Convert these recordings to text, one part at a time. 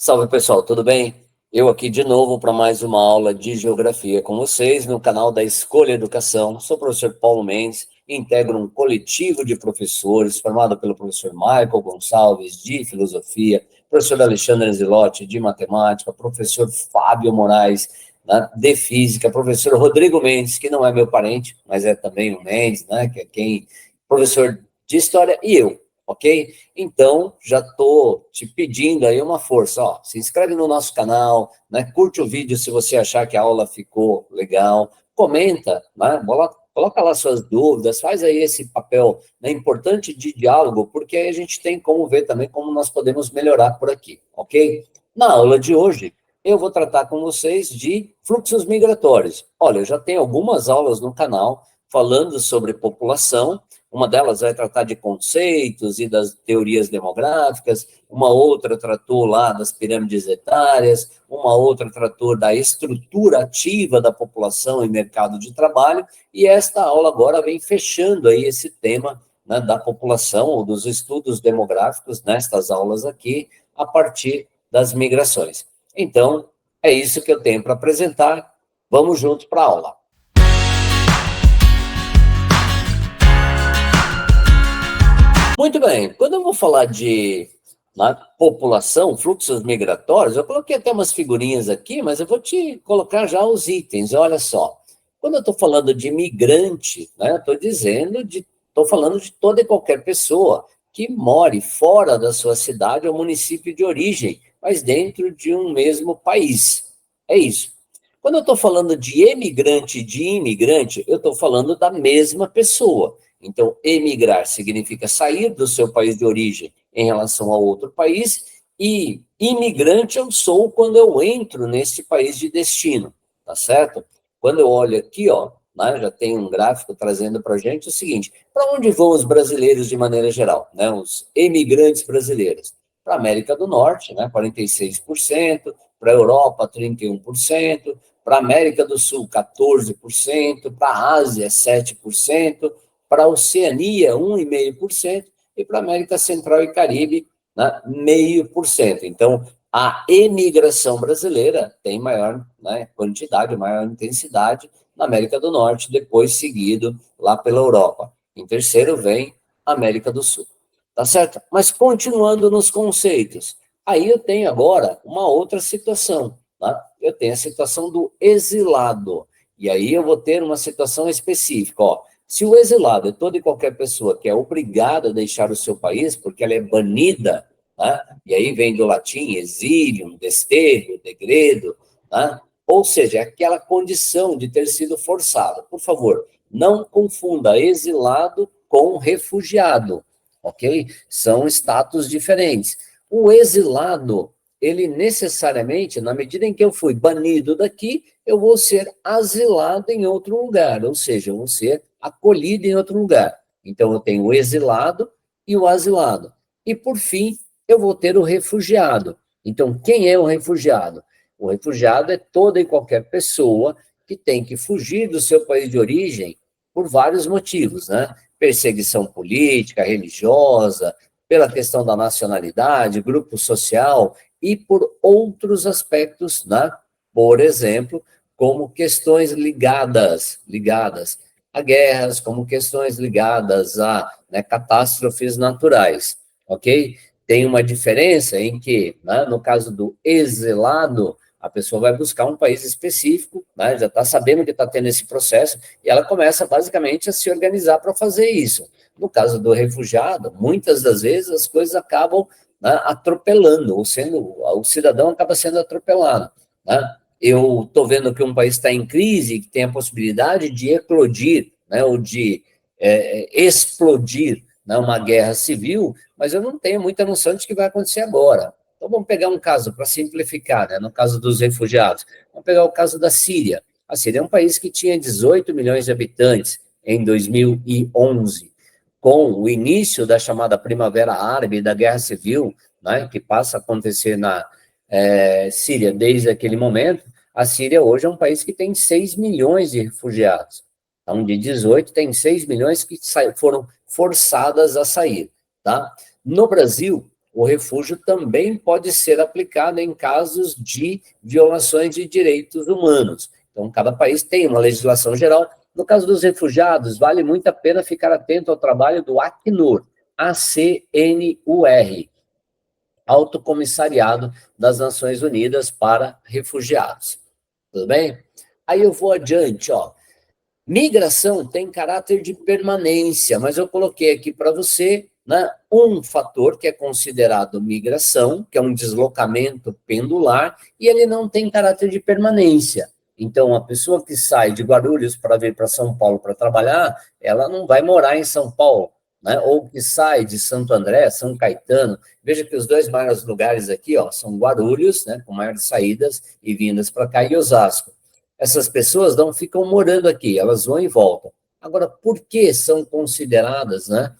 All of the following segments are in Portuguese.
Salve pessoal, tudo bem? Eu aqui de novo para mais uma aula de geografia com vocês no canal da Escolha Educação. Sou o professor Paulo Mendes, integro um coletivo de professores formado pelo professor Michael Gonçalves de filosofia, professor Alexandre Zilotti de matemática, professor Fábio Moraes, né, de física, professor Rodrigo Mendes, que não é meu parente, mas é também o Mendes, né, que é professor de história, e eu. Ok? Então, já estou te pedindo aí uma força, ó, se inscreve no nosso canal, né, curte o vídeo se você achar que a aula ficou legal, comenta, né, coloca lá suas dúvidas, faz aí esse papel, né, importante de diálogo, porque aí a gente tem como ver também como nós podemos melhorar por aqui, ok? Na aula de hoje, eu vou tratar com vocês de fluxos migratórios. Olha, eu já tenho algumas aulas no canal falando sobre população. Uma delas vai tratar de conceitos e das teorias demográficas, uma outra tratou lá das pirâmides etárias, uma outra tratou da estrutura ativa da população e mercado de trabalho, e esta aula agora vem fechando aí esse tema, né, da população ou dos estudos demográficos nestas aulas aqui, a partir das migrações. Então, é isso que eu tenho para apresentar. Vamos juntos para a aula. Muito bem, quando eu vou falar de população, fluxos migratórios, eu coloquei até umas figurinhas aqui, mas eu vou te colocar já os itens, olha só. Quando eu estou falando de migrante, né, estou falando de toda e qualquer pessoa que more fora da sua cidade ou município de origem, mas dentro de um mesmo país. É isso. Quando eu estou falando de emigrante e de imigrante, eu estou falando da mesma pessoa. Então, emigrar significa sair do seu país de origem em relação a outro país, e imigrante eu sou quando eu entro nesse país de destino, tá certo? Quando eu olho aqui, ó, né, já tem um gráfico trazendo para a gente o seguinte: para onde vão os brasileiros de maneira geral, né, os emigrantes brasileiros? Para a América do Norte, né, 46%, para a Europa, 31%, para a América do Sul, 14%, para a Ásia, 7%, para a Oceania, 1,5%, e para a América Central e Caribe, né, 0,5%. Então, a emigração brasileira tem maior, né, quantidade, maior intensidade na América do Norte, depois seguido lá pela Europa. Em terceiro vem a América do Sul. Tá certo? Mas continuando nos conceitos, aí eu tenho agora uma outra situação, tá? Eu tenho a situação do exilado, e aí eu vou ter uma situação específica, ó. Se o exilado é toda e qualquer pessoa que é obrigada a deixar o seu país, porque ela é banida, né? E aí vem do latim exílio, desterro, degredo, né? Ou seja, é aquela condição de ter sido forçado. Por favor, não confunda exilado com refugiado, ok? São status diferentes. O exilado, ele necessariamente, na medida em que eu fui banido daqui, eu vou ser asilado em outro lugar, ou seja, eu vou ser acolhido em outro lugar. Então, eu tenho o exilado e o asilado. E, por fim, eu vou ter o refugiado. Então, quem é o refugiado? O refugiado é toda e qualquer pessoa que tem que fugir do seu país de origem por vários motivos, né? Perseguição política, religiosa, pela questão da nacionalidade, grupo social e por outros aspectos, né? Por exemplo, como questões ligadas a guerras, como questões ligadas a, né, catástrofes naturais, ok? Tem uma diferença em que, né, no caso do exilado, a pessoa vai buscar um país específico, né, já está sabendo que está tendo esse processo, e ela começa basicamente a se organizar para fazer isso. No caso do refugiado, muitas das vezes as coisas acabam, né, atropelando, ou sendo, o cidadão acaba sendo atropelado, né? Eu estou vendo que um país está em crise, que tem a possibilidade de eclodir, né, ou de explodir, né, uma guerra civil, mas eu não tenho muita noção de que vai acontecer agora. Então, vamos pegar um caso para simplificar, né, no caso dos refugiados. Vamos pegar o caso da Síria. A Síria é um país que tinha 18 milhões de habitantes em 2011. Com o início da chamada Primavera Árabe, da Guerra Civil, né, que passa a acontecer na Síria desde aquele momento, a Síria hoje é um país que tem 6 milhões de refugiados. Então, de 18, tem 6 milhões que foram forçadas a sair. Tá? No Brasil, o refúgio também pode ser aplicado em casos de violações de direitos humanos. Então, cada país tem uma legislação geral. No caso dos refugiados, vale muito a pena ficar atento ao trabalho do Acnur, ACNUR, Alto Comissariado das Nações Unidas para Refugiados. Tudo bem? Aí eu vou adiante, ó. Migração tem caráter de permanência, mas eu coloquei aqui para você, né, um fator que é considerado migração, que é um deslocamento pendular, e ele não tem caráter de permanência. Então, a pessoa que sai de Guarulhos para vir para São Paulo para trabalhar, ela não vai morar em São Paulo, né? Ou que sai de Santo André, São Caetano. Veja que os dois maiores lugares aqui, ó, são Guarulhos, né, com maiores saídas e vindas para cá, e Osasco. Essas pessoas não ficam morando aqui, elas vão e voltam. Agora, por que são consideradas, né,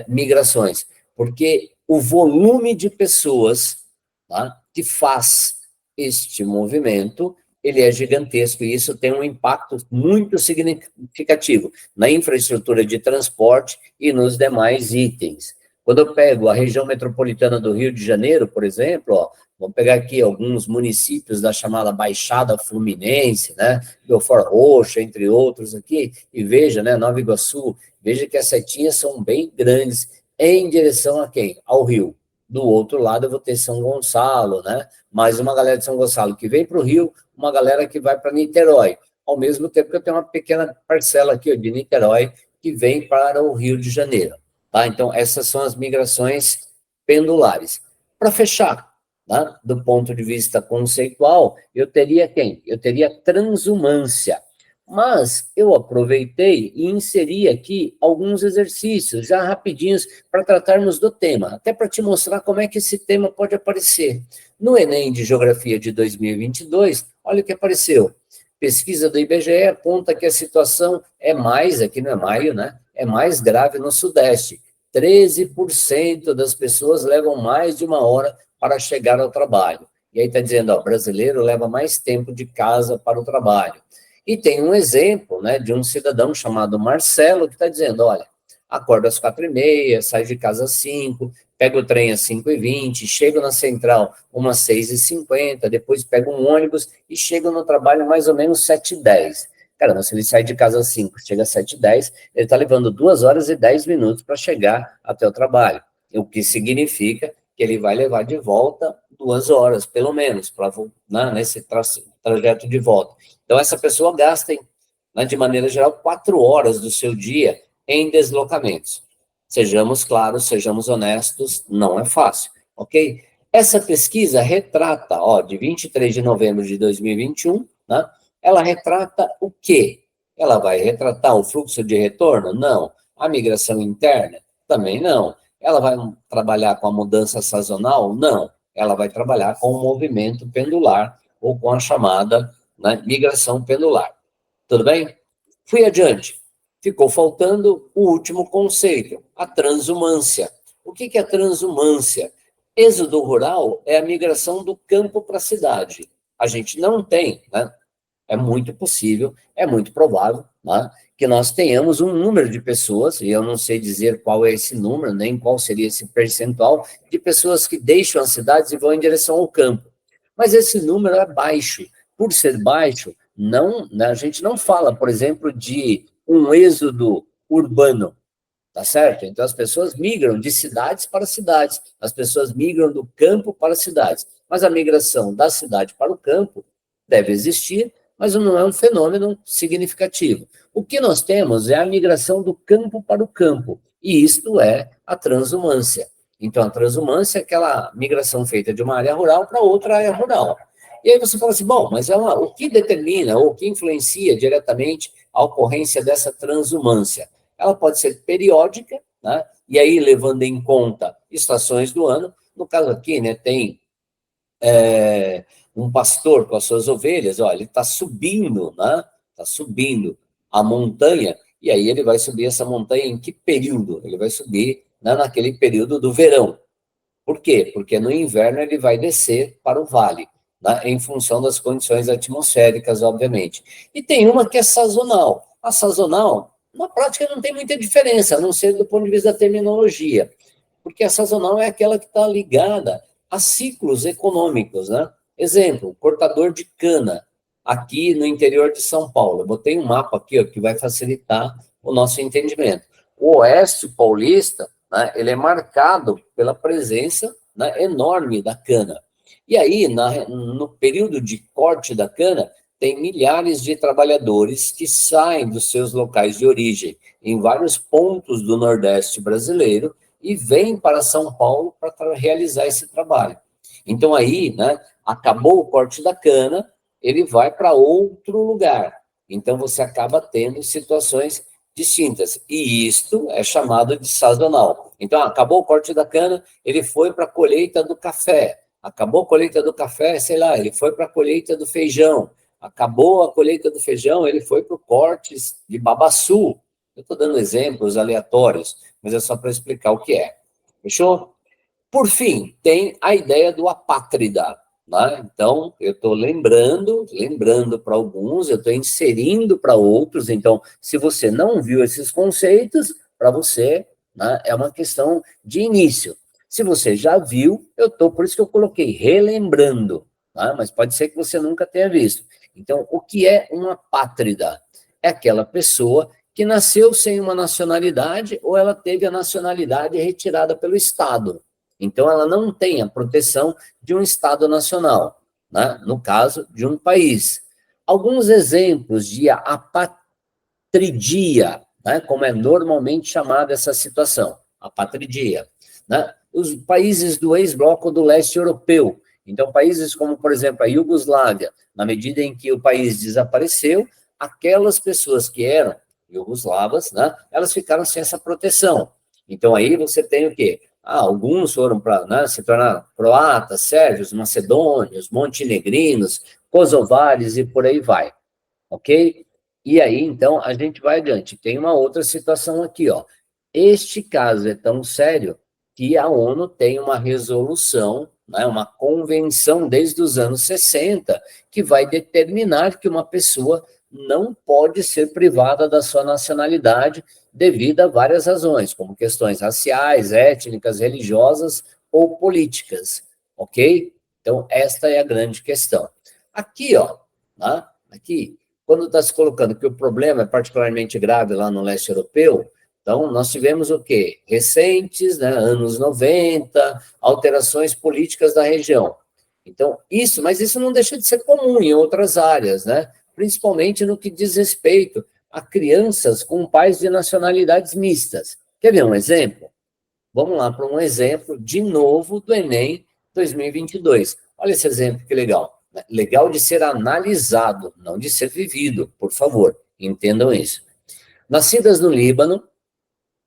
migrações? Porque o volume de pessoas, tá, que faz este movimento, ele é gigantesco, e isso tem um impacto muito significativo na infraestrutura de transporte e nos demais itens. Quando eu pego a região metropolitana do Rio de Janeiro, por exemplo, ó, vamos pegar aqui alguns municípios da chamada Baixada Fluminense, né, Belford Roxo, entre outros aqui, e veja, né, Nova Iguaçu, veja que as setinhas são bem grandes em direção a quem? Ao Rio. Do outro lado eu vou ter São Gonçalo, né, mais uma galera de São Gonçalo que vem para o Rio, uma galera que vai para Niterói, ao mesmo tempo que eu tenho uma pequena parcela aqui ó, de Niterói que vem para o Rio de Janeiro. Tá? Então, essas são as migrações pendulares. Para fechar, tá? Do ponto de vista conceitual, eu teria quem? Eu teria transumância. Mas eu aproveitei e inseri aqui alguns exercícios, já rapidinhos, para tratarmos do tema, até para te mostrar como é que esse tema pode aparecer. No Enem de Geografia de 2022, olha o que apareceu. Pesquisa do IBGE aponta que a situação é mais, aqui não é maio, né? É mais grave no Sudeste. 13% das pessoas levam mais de uma hora para chegar ao trabalho. E aí está dizendo, ó, brasileiro leva mais tempo de casa para o trabalho. E tem um exemplo, né, de um cidadão chamado Marcelo, que está dizendo, olha, acordo às 4h30, saio de casa às 5, pego o trem às 5h20, chego na central umas 6h50, depois pego um ônibus e chego no trabalho mais ou menos 7h10. Caramba, se ele sai de casa às 5, chega às 7h10, ele está levando 2 horas e 10 minutos para chegar até o trabalho. O que significa que ele vai levar de volta 2 horas, pelo menos, para nesse trajeto de volta. Então, essa pessoa gasta, né, de maneira geral, 4 horas do seu dia em deslocamentos. Sejamos claros, sejamos honestos, não é fácil, ok? Essa pesquisa retrata, ó, de 23 de novembro de 2021, né? Ela retrata o quê? Ela vai retratar o fluxo de retorno? Não. A migração interna? Também não. Ela vai trabalhar com a mudança sazonal? Não. Ela vai trabalhar com o movimento pendular ou com a chamada, né, migração pendular. Tudo bem? Fui adiante. Ficou faltando o último conceito, a transumância. O que é a transumância? Êxodo rural é a migração do campo para a cidade. A gente não tem, né? É muito possível, é muito provável, né, que nós tenhamos um número de pessoas, e eu não sei dizer qual é esse número, nem qual seria esse percentual, de pessoas que deixam as cidades e vão em direção ao campo. Mas esse número é baixo. Por ser baixo, não, a gente não fala, por exemplo, de um êxodo urbano, tá certo? Então, as pessoas migram de cidades para cidades, as pessoas migram do campo para as cidades. Mas a migração da cidade para o campo deve existir, mas não é um fenômeno significativo. O que nós temos é a migração do campo para o campo, e isto é a transumância. Então, a transumância é aquela migração feita de uma área rural para outra área rural. E aí você fala assim, bom, mas o que determina ou o que influencia diretamente a ocorrência dessa transumância? Ela pode ser periódica, né? E aí levando em conta estações do ano. No caso aqui, né, tem um pastor com as suas ovelhas, olha, ele está subindo, né? Está subindo a montanha, e aí ele vai subir essa montanha em que período? Ele vai subir, né, naquele período do verão. Por quê? Porque no inverno ele vai descer para o vale, né, em função das condições atmosféricas, obviamente. E tem uma que é sazonal. A sazonal, na prática, não tem muita diferença, a não ser do ponto de vista da terminologia. Porque a sazonal é aquela que está ligada a ciclos econômicos, né? Exemplo, cortador de cana, aqui no interior de São Paulo. Eu botei um mapa aqui, ó, que vai facilitar o nosso entendimento. O oeste paulista, né, ele é marcado pela presença, né, enorme da cana. E aí, no período de corte da cana, tem milhares de trabalhadores que saem dos seus locais de origem em vários pontos do Nordeste brasileiro e vêm para São Paulo para realizar esse trabalho. Então aí, né, acabou o corte da cana, ele vai para outro lugar. Então você acaba tendo situações distintas. E isto é chamado de sazonal. Então, acabou o corte da cana, ele foi para a colheita do café. Acabou a colheita do café, sei lá, ele foi para a colheita do feijão. Acabou a colheita do feijão, ele foi para o corte de babaçu. Eu estou dando exemplos aleatórios, mas é só para explicar o que é. Fechou? Por fim, tem a ideia do apátrida, né? Então, eu estou lembrando para alguns, eu estou inserindo para outros. Então, se você não viu esses conceitos, para você, né, é uma questão de início. Se você já viu, por isso que eu coloquei relembrando, né? Mas pode ser que você nunca tenha visto. Então, o que é uma apátrida? É aquela pessoa que nasceu sem uma nacionalidade ou ela teve a nacionalidade retirada pelo Estado. Então, ela não tem a proteção de um Estado nacional, né? No caso de um país. Alguns exemplos de apatridia, né? Como é normalmente chamada essa situação, apatridia, né? Os países do ex-bloco do leste europeu. Então, países como, por exemplo, a Iugoslávia, na medida em que o país desapareceu, aquelas pessoas que eram iugoslavas, né? Elas ficaram sem essa proteção. Então, aí você tem o quê? Alguns foram para, né, se tornar croatas, sérvios, macedônios, montenegrinos, kosovares e por aí vai, ok? E aí, então, a gente vai adiante. Tem uma outra situação aqui, ó. Este caso é tão sério que a ONU tem uma resolução, né, uma convenção desde os anos 60, que vai determinar que uma pessoa não pode ser privada da sua nacionalidade devido a várias razões, como questões raciais, étnicas, religiosas ou políticas, ok? Então, esta é a grande questão. Aqui, ó, né, aqui, quando está se colocando que o problema é particularmente grave lá no leste europeu, então nós tivemos o quê? Recentes, né, anos 90, alterações políticas da região. Então, mas isso não deixa de ser comum em outras áreas, né? Principalmente no que diz respeito a crianças com pais de nacionalidades mistas. Quer ver um exemplo? Vamos lá para um exemplo, de novo, do Enem 2022. Olha esse exemplo, que legal. Legal de ser analisado, não de ser vivido, por favor, entendam isso. Nascidas no Líbano,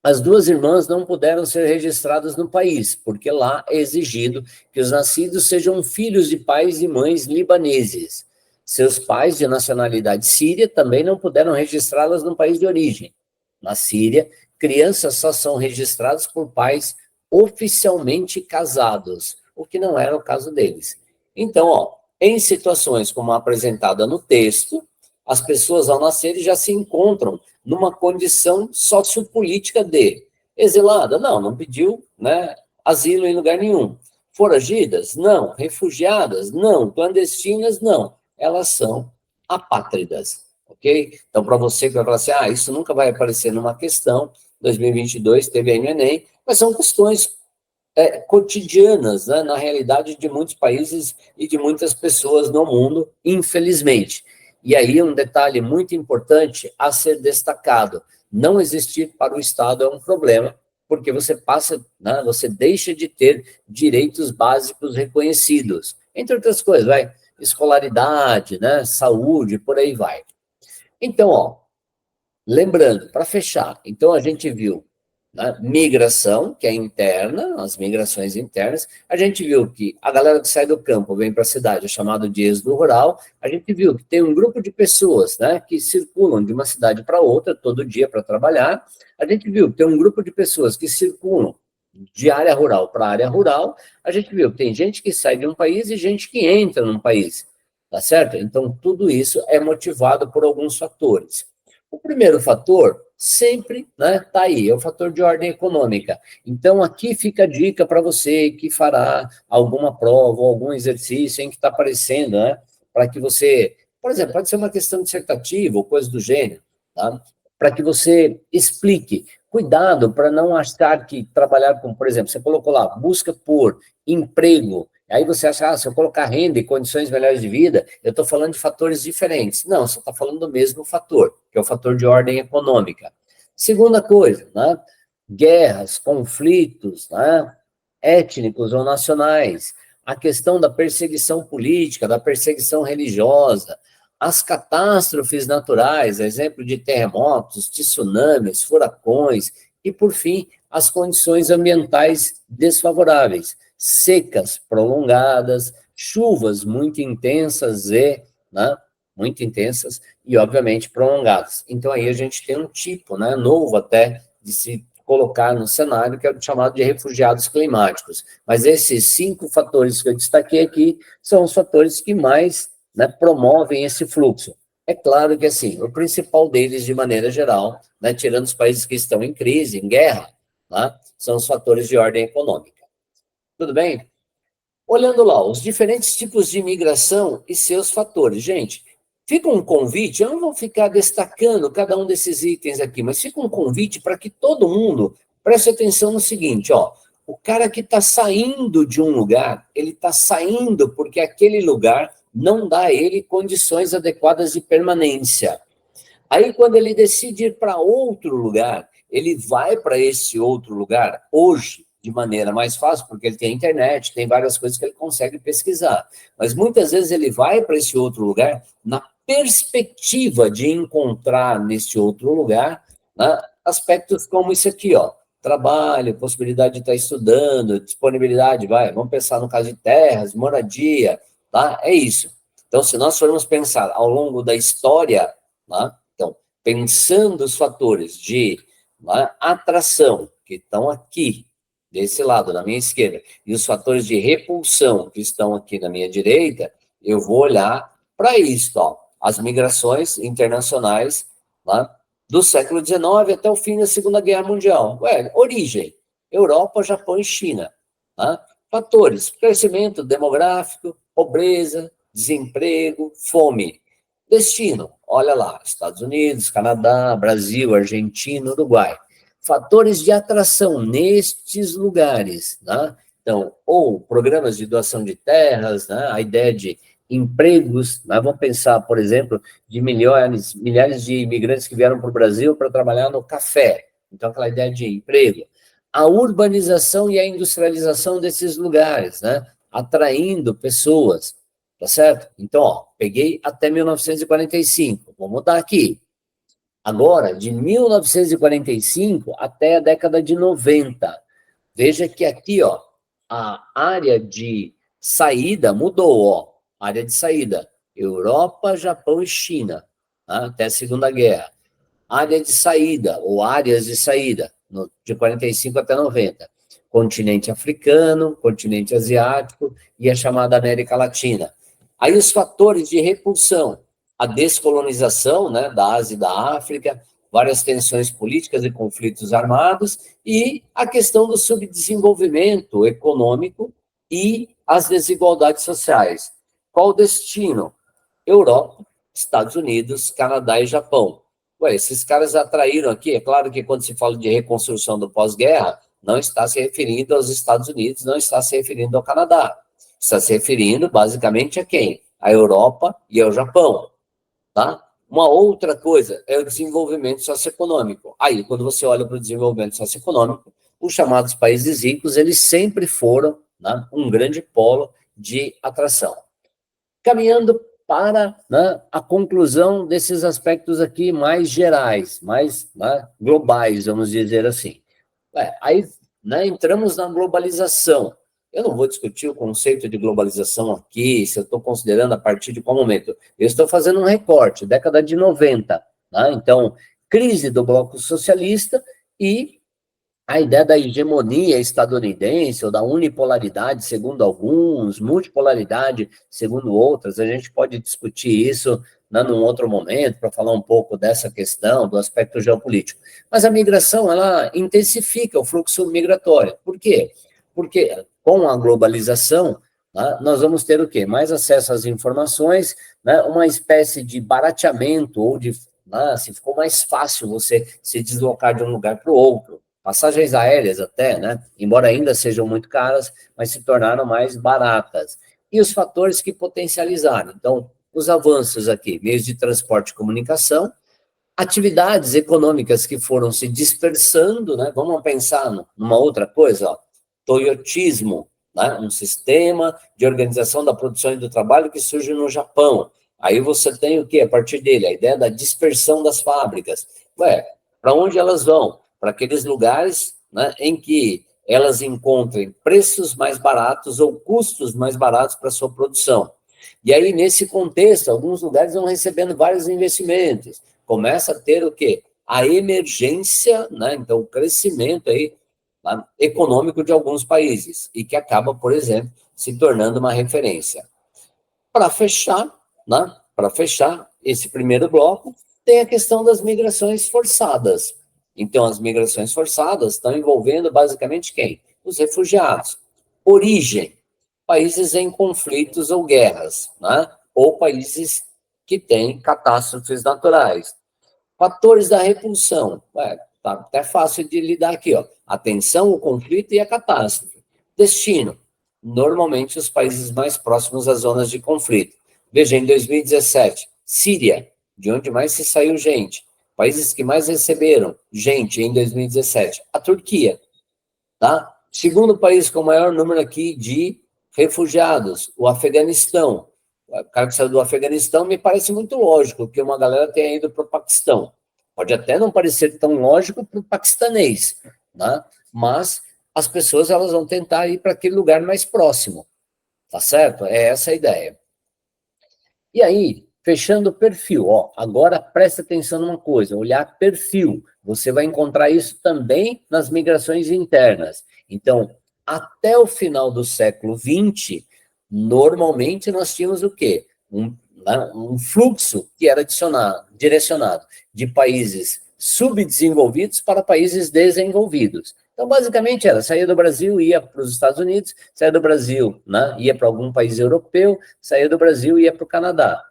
as duas irmãs não puderam ser registradas no país, porque lá é exigido que os nascidos sejam filhos de pais e mães libaneses. Seus pais de nacionalidade síria também não puderam registrá-las no país de origem. Na Síria, crianças só são registradas por pais oficialmente casados, o que não era o caso deles. Então, ó, em situações como apresentada no texto, as pessoas ao nascerem já se encontram numa condição sociopolítica de exilada, não pediu, né, asilo em lugar nenhum. Foragidas? Não. Refugiadas? Não. Clandestinas? Não. Elas são apátridas, ok? Então, para você que vai falar assim, isso nunca vai aparecer numa questão, 2022 teve aí no Enem, mas são questões cotidianas, né, na realidade de muitos países e de muitas pessoas no mundo, infelizmente. E aí um detalhe muito importante a ser destacado, não existir para o Estado é um problema, porque você passa, né, você deixa de ter direitos básicos reconhecidos, entre outras coisas, escolaridade, né, saúde, por aí vai. Então, ó, lembrando, para fechar, então a gente viu, né, migração, que é interna, as migrações internas, a gente viu que a galera que sai do campo vem para a cidade, é chamado de êxodo rural, a gente viu que tem um grupo de pessoas, né, que circulam de uma cidade para outra todo dia para trabalhar, a gente viu que tem um grupo de pessoas que circulam de área rural para área rural, a gente viu que tem gente que sai de um país e gente que entra num país, tá certo? Então, tudo isso é motivado por alguns fatores. O primeiro fator sempre, né, tá aí, é o fator de ordem econômica. Então, aqui fica a dica para você que fará alguma prova ou algum exercício em que está aparecendo, né, para que você, por exemplo, pode ser uma questão dissertativa ou coisa do gênero, tá? Para que você explique. Cuidado para não achar que trabalhar com, por exemplo, você colocou lá, busca por emprego, aí você acha, se eu colocar renda e condições melhores de vida, eu estou falando de fatores diferentes. Não, você está falando do mesmo fator, que é o fator de ordem econômica. Segunda coisa, né? Guerras, conflitos, né? Étnicos ou nacionais, a questão da perseguição política, da perseguição religiosa, as catástrofes naturais, exemplo de terremotos, tsunamis, furacões, e, por fim, as condições ambientais desfavoráveis, secas prolongadas, chuvas muito intensas né, muito intensas e, obviamente, prolongadas. Então, aí a gente tem um tipo, né, novo até, de se colocar no cenário, que é o chamado de refugiados climáticos. Mas esses 5 fatores que eu destaquei aqui são os fatores que mais, né, promovem esse fluxo. É claro que, assim, o principal deles, de maneira geral, né, tirando os países que estão em crise, em guerra, né, são os fatores de ordem econômica. Tudo bem? Olhando lá, os diferentes tipos de imigração e seus fatores. Gente, fica um convite, eu não vou ficar destacando cada um desses itens aqui, mas fica um convite para que todo mundo preste atenção no seguinte, ó, o cara que está saindo de um lugar, ele está saindo porque aquele lugar não dá a ele condições adequadas de permanência. Aí, quando ele decide ir para outro lugar, ele vai para esse outro lugar hoje de maneira mais fácil, porque ele tem internet, tem várias coisas que ele consegue pesquisar. Mas muitas vezes ele vai para esse outro lugar na perspectiva de encontrar nesse outro lugar, né, aspectos como isso aqui, ó, trabalho, possibilidade de estar estudando, disponibilidade, vamos pensar no caso de terras, moradia, tá? É isso. Então, se nós formos pensar ao longo da história, tá? Então, pensando os fatores de, né, atração, que estão aqui, desse lado, na minha esquerda, e os fatores de repulsão, que estão aqui na minha direita, eu vou olhar para isso, ó, as migrações internacionais, né, do século XIX até o fim da Segunda Guerra Mundial. Origem, Europa, Japão e China. Né? Fatores, crescimento demográfico, pobreza, desemprego, fome. Destino, olha lá, Estados Unidos, Canadá, Brasil, Argentina, Uruguai. Fatores de atração nestes lugares, né? Então, ou programas de doação de terras, né? A ideia de empregos, né? Vamos pensar, por exemplo, de milhares de imigrantes que vieram para o Brasil para trabalhar no café. Então, aquela ideia de emprego. A urbanização e a industrialização desses lugares, né? Atraindo pessoas, tá certo? Então, ó, peguei até 1945, vou mudar aqui. Agora, de 1945 até a década de 90. Veja que aqui, ó, a área de saída mudou, ó. Área de saída, Europa, Japão e China, tá? Até a Segunda Guerra. Área de saída, ou áreas de saída, de 45 até 90. Continente africano, continente asiático e a chamada América Latina. Aí os fatores de repulsão, a descolonização, né, da Ásia e da África, várias tensões políticas e conflitos armados, e a questão do subdesenvolvimento econômico e as desigualdades sociais. Qual o destino? Europa, Estados Unidos, Canadá e Japão. Esses caras atraíram aqui, é claro que quando se fala de reconstrução do pós-guerra, não está se referindo aos Estados Unidos, não está se referindo ao Canadá. Está se referindo basicamente a quem? A Europa e ao Japão, tá? Uma outra coisa é o desenvolvimento socioeconômico. Aí, quando você olha para o desenvolvimento socioeconômico, os chamados países ricos, eles sempre foram, né, um grande polo de atração. Caminhando para, né, a conclusão desses aspectos aqui mais gerais, mais, né, globais, vamos dizer assim. Aí, né, entramos na globalização. Eu não vou discutir o conceito de globalização aqui, se eu estou considerando a partir de qual momento. Eu estou fazendo um recorte, década de 90. Né? Então, crise do bloco socialista e A ideia da hegemonia estadunidense, ou da unipolaridade, segundo alguns, multipolaridade, segundo outras, a gente pode discutir isso, né, num outro momento, para falar um pouco dessa questão, do aspecto geopolítico. Mas a migração, ela intensifica o fluxo migratório. Por quê? Porque com a globalização, né, nós vamos ter o quê? Mais acesso às informações, né, uma espécie de barateamento, ou de, né, se ficou mais fácil você se deslocar de um lugar para o outro. Passagens aéreas até, né? Embora ainda sejam muito caras, mas se tornaram mais baratas. E os fatores que potencializaram. Então, os avanços aqui, meios de transporte e comunicação, atividades econômicas que foram se dispersando, né? Vamos pensar numa outra coisa, ó. Toyotismo, né? Um sistema de organização da produção e do trabalho que surge no Japão. Aí você tem o quê? A partir dele, a ideia da dispersão das fábricas. Ué, para onde elas vão? Para aqueles lugares, né, em que elas encontrem preços mais baratos ou custos mais baratos para a sua produção. E aí, nesse contexto, alguns lugares vão recebendo vários investimentos. Começa a ter o quê? A emergência, né? Então, o crescimento aí, né, econômico de alguns países, e que acaba, por exemplo, se tornando uma referência. Para fechar, né? Para fechar esse primeiro bloco, tem a questão das migrações forçadas. Então, as migrações forçadas estão envolvendo basicamente quem? Os refugiados. Origem: países em conflitos ou guerras, né? Ou países que têm catástrofes naturais. Fatores da repulsão. Tá até fácil de lidar aqui, ó. A tensão, o conflito e a catástrofe. Destino: normalmente os países mais próximos às zonas de conflito. Veja, em 2017, Síria, de onde mais se saiu gente. Países que mais receberam gente em 2017, a Turquia, tá? Segundo país com o maior número aqui de refugiados, o Afeganistão. O cara que saiu do Afeganistão me parece muito lógico que uma galera tenha ido para o Paquistão. Pode até não parecer tão lógico para o paquistanês, né? Mas as pessoas elas vão tentar ir para aquele lugar mais próximo, tá certo? É essa a ideia. E aí, fechando o perfil, ó, agora presta atenção numa coisa, olhar perfil. Você vai encontrar isso também nas migrações internas. Então, até o final do século XX, normalmente nós tínhamos o quê? Um fluxo que era direcionado de países subdesenvolvidos para países desenvolvidos. Então, basicamente era, saía do Brasil, ia para os Estados Unidos, saía do Brasil, né, ia para algum país europeu, saía do Brasil e ia para o Canadá.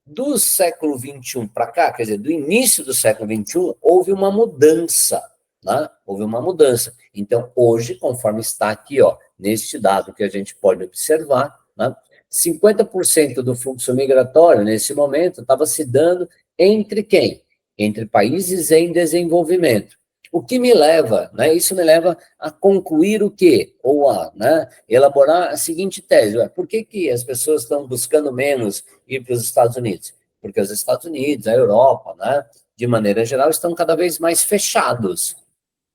Do século XXI para cá, quer dizer, do início do século XXI, houve uma mudança, né? Houve uma mudança. Então, hoje, conforme está aqui, ó, neste dado que a gente pode observar, né, 50% do fluxo migratório, nesse momento, estava se dando entre quem? Entre países em desenvolvimento. O que me leva, né, isso me leva a concluir o quê? Ou a, né, elaborar a seguinte tese: por que que as pessoas estão buscando menos ir para os Estados Unidos? Porque os Estados Unidos, a Europa, né, de maneira geral, estão cada vez mais fechados,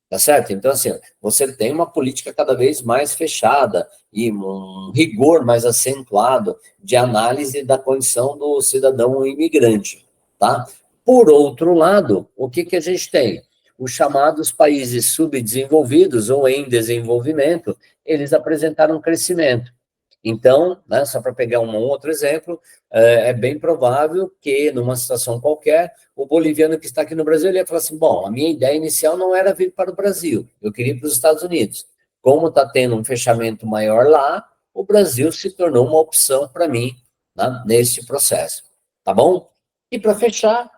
tá certo? Então, assim, você tem uma política cada vez mais fechada e um rigor mais acentuado de análise da condição do cidadão imigrante, tá? Por outro lado, o que que a gente tem? Os chamados países subdesenvolvidos ou em desenvolvimento, eles apresentaram crescimento. Então, né, só para pegar um outro exemplo, é bem provável que, numa situação qualquer, o boliviano que está aqui no Brasil, ele ia falar assim, bom, a minha ideia inicial não era vir para o Brasil, eu queria ir para os Estados Unidos. Como está tendo um fechamento maior lá, o Brasil se tornou uma opção para mim, né, nesse processo, tá bom? E para fechar,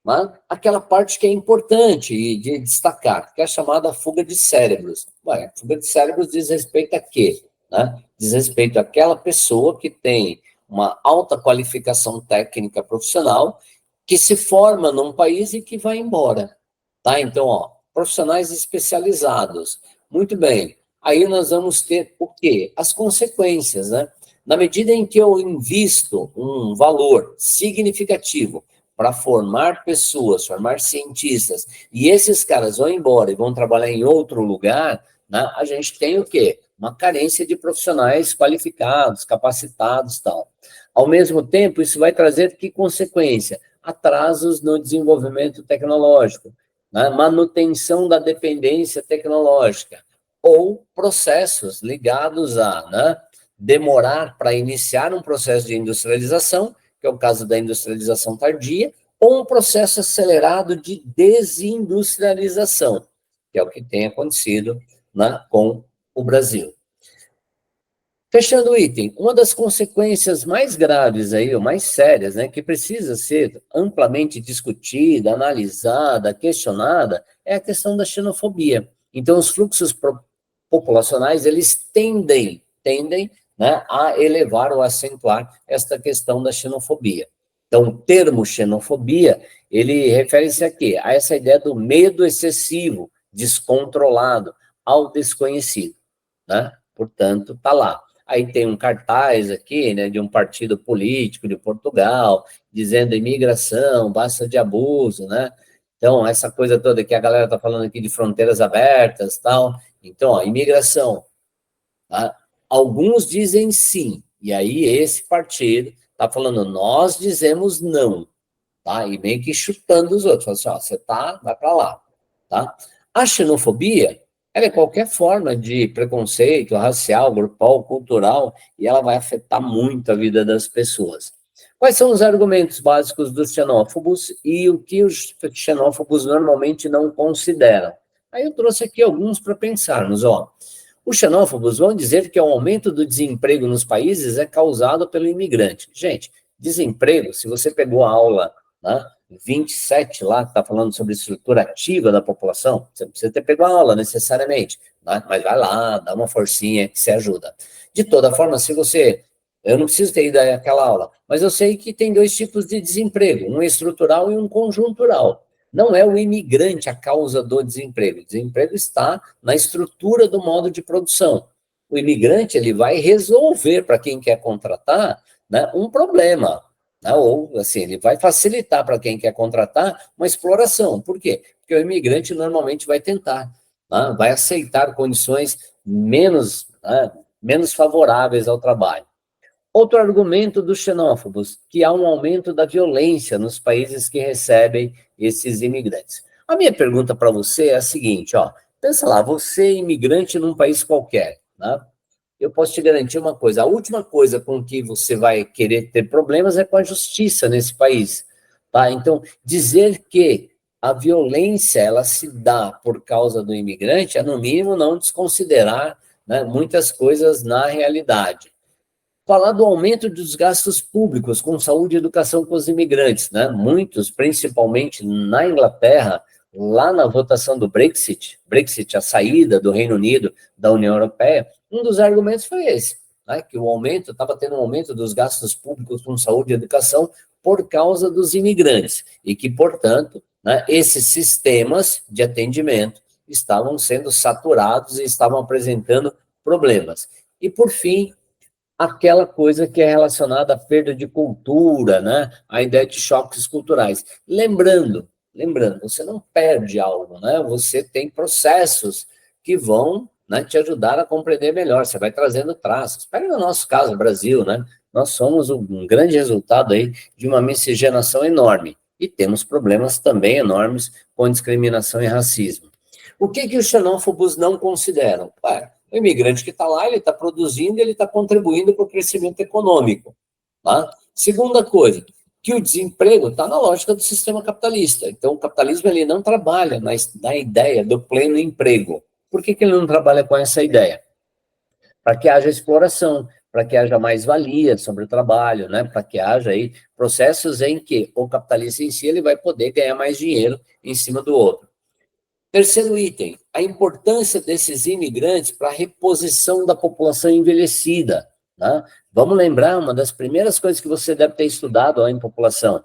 né, aquela parte que é importante de destacar, que é a chamada fuga de cérebros. Ué, fuga de cérebros diz respeito a quê? Né? Diz respeito àquela pessoa que tem uma alta qualificação técnica profissional, que se forma num país e que vai embora. Tá? Então, ó, profissionais especializados. Muito bem. Aí nós vamos ter o quê? As consequências, né? Na medida em que eu invisto um valor significativo para formar pessoas, formar cientistas, e esses caras vão embora e vão trabalhar em outro lugar, né, a gente tem o quê? Uma carência de profissionais qualificados, capacitados e tal. Ao mesmo tempo, isso vai trazer que consequência? Atrasos no desenvolvimento tecnológico. né, manutenção da dependência tecnológica, ou processos ligados a, né, demorar para iniciar um processo de industrialização, que é o caso da industrialização tardia, ou um processo acelerado de desindustrialização, que é o que tem acontecido, né, com o Brasil. Fechando o item, uma das consequências mais graves aí, ou mais sérias, né, que precisa ser amplamente discutida, analisada, questionada, é a questão da xenofobia. Então, os fluxos populacionais, eles tendem, né, a elevar ou acentuar esta questão da xenofobia. Então, o termo xenofobia, ele refere-se a quê? A essa ideia do medo excessivo, descontrolado, ao desconhecido, né? Portanto, está lá. Aí tem um cartaz aqui, né, de um partido político de Portugal, dizendo imigração, basta de abuso, né? Então, essa coisa toda que a galera está falando aqui de fronteiras abertas, tal. Então, ó, imigração. Tá? Alguns dizem sim, e aí esse partido está falando, nós dizemos não, tá? E meio que chutando os outros, falando assim, ó, você tá, vai para lá, tá? A xenofobia, ela é qualquer forma de preconceito racial, grupal, cultural, e ela vai afetar muito a vida das pessoas. Quais são os argumentos básicos dos xenófobos e o que os xenófobos normalmente não consideram? Aí eu trouxe aqui alguns para pensarmos, ó. Os xenófobos vão dizer que o aumento do desemprego nos países é causado pelo imigrante. Gente, desemprego, se você pegou a aula, né, 27 lá, que está falando sobre estrutura ativa da população, você não precisa ter pego a aula necessariamente, né, mas vai lá, dá uma forcinha que se ajuda. De toda forma, se você... Eu não preciso ter ido àquela aula, mas eu sei que tem dois tipos de desemprego, um estrutural e um conjuntural. Não é o imigrante a causa do desemprego. O desemprego está na estrutura do modo de produção. O imigrante, ele vai resolver para quem quer contratar, né, um problema, né, ou assim, ele vai facilitar para quem quer contratar uma exploração. Por quê? Porque o imigrante normalmente vai tentar, né, vai aceitar condições menos, né, menos favoráveis ao trabalho. Outro argumento dos xenófobos, que há um aumento da violência nos países que recebem esses imigrantes. A minha pergunta para você é a seguinte, ó, pensa lá, você é imigrante num país qualquer, né? Eu posso te garantir uma coisa, a última coisa com que você vai querer ter problemas é com a justiça nesse país, tá? Então, dizer que a violência, ela se dá por causa do imigrante, é no mínimo não desconsiderar, né, muitas coisas na realidade. Falar do aumento dos gastos públicos com saúde e educação com os imigrantes, né? Muitos, principalmente na Inglaterra, lá na votação do Brexit, a saída do Reino Unido da União Europeia, um dos argumentos foi esse, né? Que o aumento, estava tendo um aumento dos gastos públicos com saúde e educação por causa dos imigrantes, e que, portanto, né, esses sistemas de atendimento estavam sendo saturados e estavam apresentando problemas. E, por fim, aquela coisa que é relacionada à perda de cultura, né? A ideia de choques culturais. Lembrando, você não perde algo, né? Você tem processos que vão, né, te ajudar a compreender melhor, você vai trazendo traços. Pega no nosso caso, o Brasil, né? Nós somos um grande resultado aí de uma miscigenação enorme e temos problemas também enormes com discriminação e racismo. O que os xenófobos não consideram? O imigrante que está lá, ele está produzindo, ele está contribuindo para o crescimento econômico. Tá? Segunda coisa, que o desemprego está na lógica do sistema capitalista. Então, o capitalismo ele não trabalha na ideia do pleno emprego. Por que ele não trabalha com essa ideia? Para que haja exploração, para que haja mais-valia sobre o trabalho, né? Para que haja aí processos em que o capitalista em si ele vai poder ganhar mais dinheiro em cima do outro. Terceiro item, a importância desses imigrantes para a reposição da população envelhecida. Né? Vamos lembrar, uma das primeiras coisas que você deve ter estudado em população.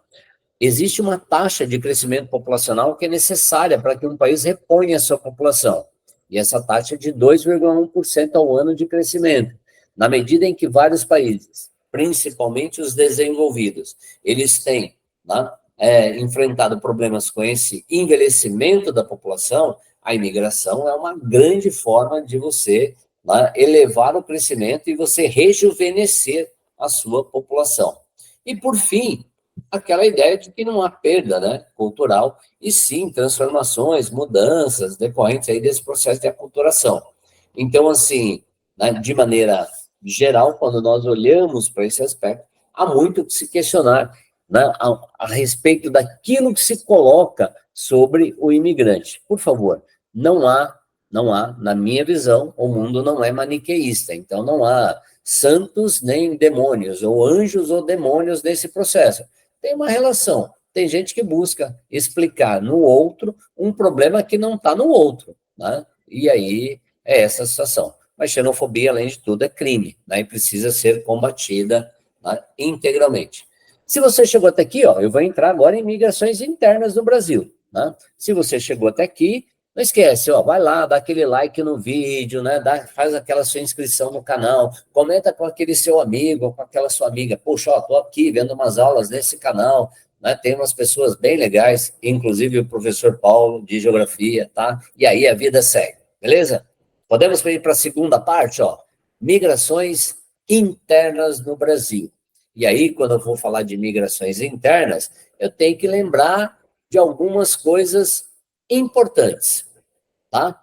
Existe uma taxa de crescimento populacional que é necessária para que um país reponha a sua população. E essa taxa é de 2,1% ao ano de crescimento. Na medida em que vários países, principalmente os desenvolvidos, eles têm, né, enfrentado problemas com esse envelhecimento da população, a imigração é uma grande forma de você, né, elevar o crescimento e você rejuvenescer a sua população. E, por fim, aquela ideia de que não há perda, né, cultural, e sim transformações, mudanças decorrentes aí desse processo de aculturação. Então, assim, né, de maneira geral, quando nós olhamos para esse aspecto, há muito que se questionar, né, a respeito daquilo que se coloca sobre o imigrante. Por favor, não há, na minha visão, o mundo não é maniqueísta, então não há santos nem demônios, ou anjos ou demônios nesse processo. Tem uma relação. Tem gente que busca explicar no outro um problema que não está no outro, né? E aí é essa situação. Mas xenofobia, além de tudo, é crime, né? E precisa ser combatida, né, integralmente. Se você chegou até aqui, ó, eu vou entrar agora em migrações internas no Brasil, né? Se você chegou até aqui, não esquece, ó, vai lá, dá aquele like no vídeo, né? Faz aquela sua inscrição no canal, comenta com aquele seu amigo ou com aquela sua amiga. Poxa, ó, tô aqui vendo umas aulas nesse canal, né? Tem umas pessoas bem legais, inclusive o professor Paulo de Geografia, tá? E aí a vida segue, beleza? Podemos ir para a segunda parte, ó. Migrações internas no Brasil. E aí, quando eu vou falar de migrações internas, eu tenho que lembrar de algumas coisas importantes, tá?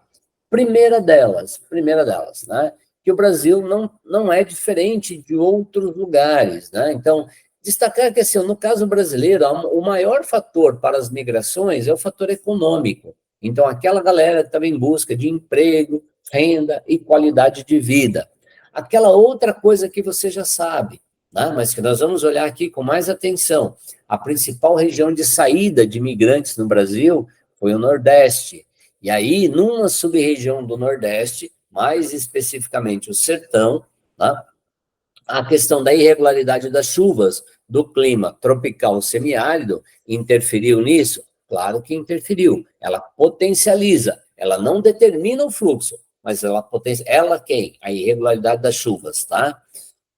Primeira delas, né? Que o Brasil não é diferente de outros lugares, né? Então, destacar que, assim, no caso brasileiro, o maior fator para as migrações é o fator econômico. Então, aquela galera que estava em busca de emprego, renda e qualidade de vida. Aquela outra coisa que você já sabe, né? Mas que nós vamos olhar aqui com mais atenção. A principal região de saída de imigrantes no Brasil foi o Nordeste. E aí, numa sub-região do Nordeste, mais especificamente o Sertão, né, a questão da irregularidade das chuvas, do clima tropical semiárido, interferiu nisso? Claro que interferiu. Ela potencializa, ela não determina o fluxo, mas ela potencializa. Ela quem? A irregularidade das chuvas, tá?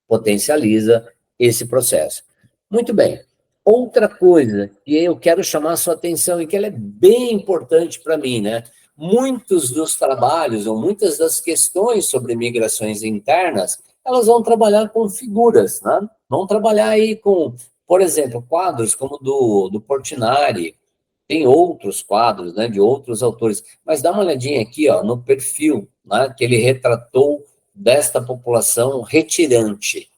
Potencializa esse processo. Muito bem. Outra coisa que eu quero chamar a sua atenção e que ela é bem importante para mim, né? Muitos dos trabalhos ou muitas das questões sobre migrações internas, elas vão trabalhar com figuras, né? Vão trabalhar aí com, por exemplo, quadros como do Portinari, tem outros quadros, né, de outros autores, mas dá uma olhadinha aqui, ó, no perfil, né, que ele retratou desta população retirante.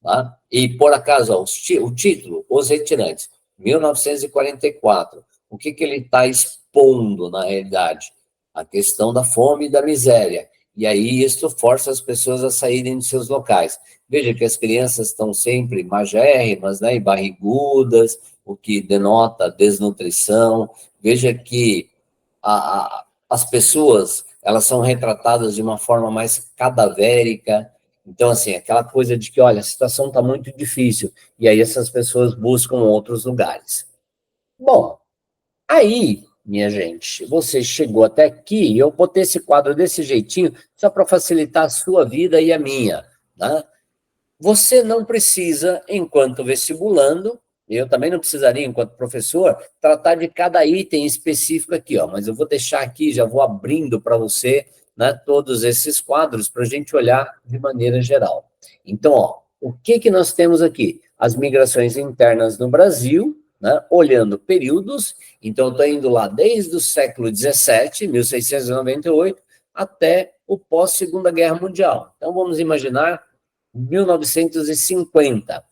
Tá? E, por acaso, ó, o título, Os Retirantes, 1944. O que ele está expondo, na realidade? A questão da fome e da miséria. E aí isso força as pessoas a saírem de seus locais. Veja que as crianças estão sempre magérrimas, né, e barrigudas, o que denota desnutrição. Veja que as pessoas, elas são retratadas de uma forma mais cadavérica. Então, assim, aquela coisa de que, olha, a situação está muito difícil, e aí essas pessoas buscam outros lugares. Bom, aí, minha gente, você chegou até aqui, e eu botei esse quadro desse jeitinho, só para facilitar a sua vida e a minha, né? Você não precisa, enquanto vestibulando, eu também não precisaria, enquanto professor, tratar de cada item específico aqui, ó, mas eu vou deixar aqui, já vou abrindo para você, né, todos esses quadros para a gente olhar de maneira geral. Então, ó, o que nós temos aqui? As migrações internas no Brasil, né, olhando períodos, então eu estou indo lá desde o século XVII, 1698, até o pós-Segunda Guerra Mundial. Então, vamos imaginar 1950.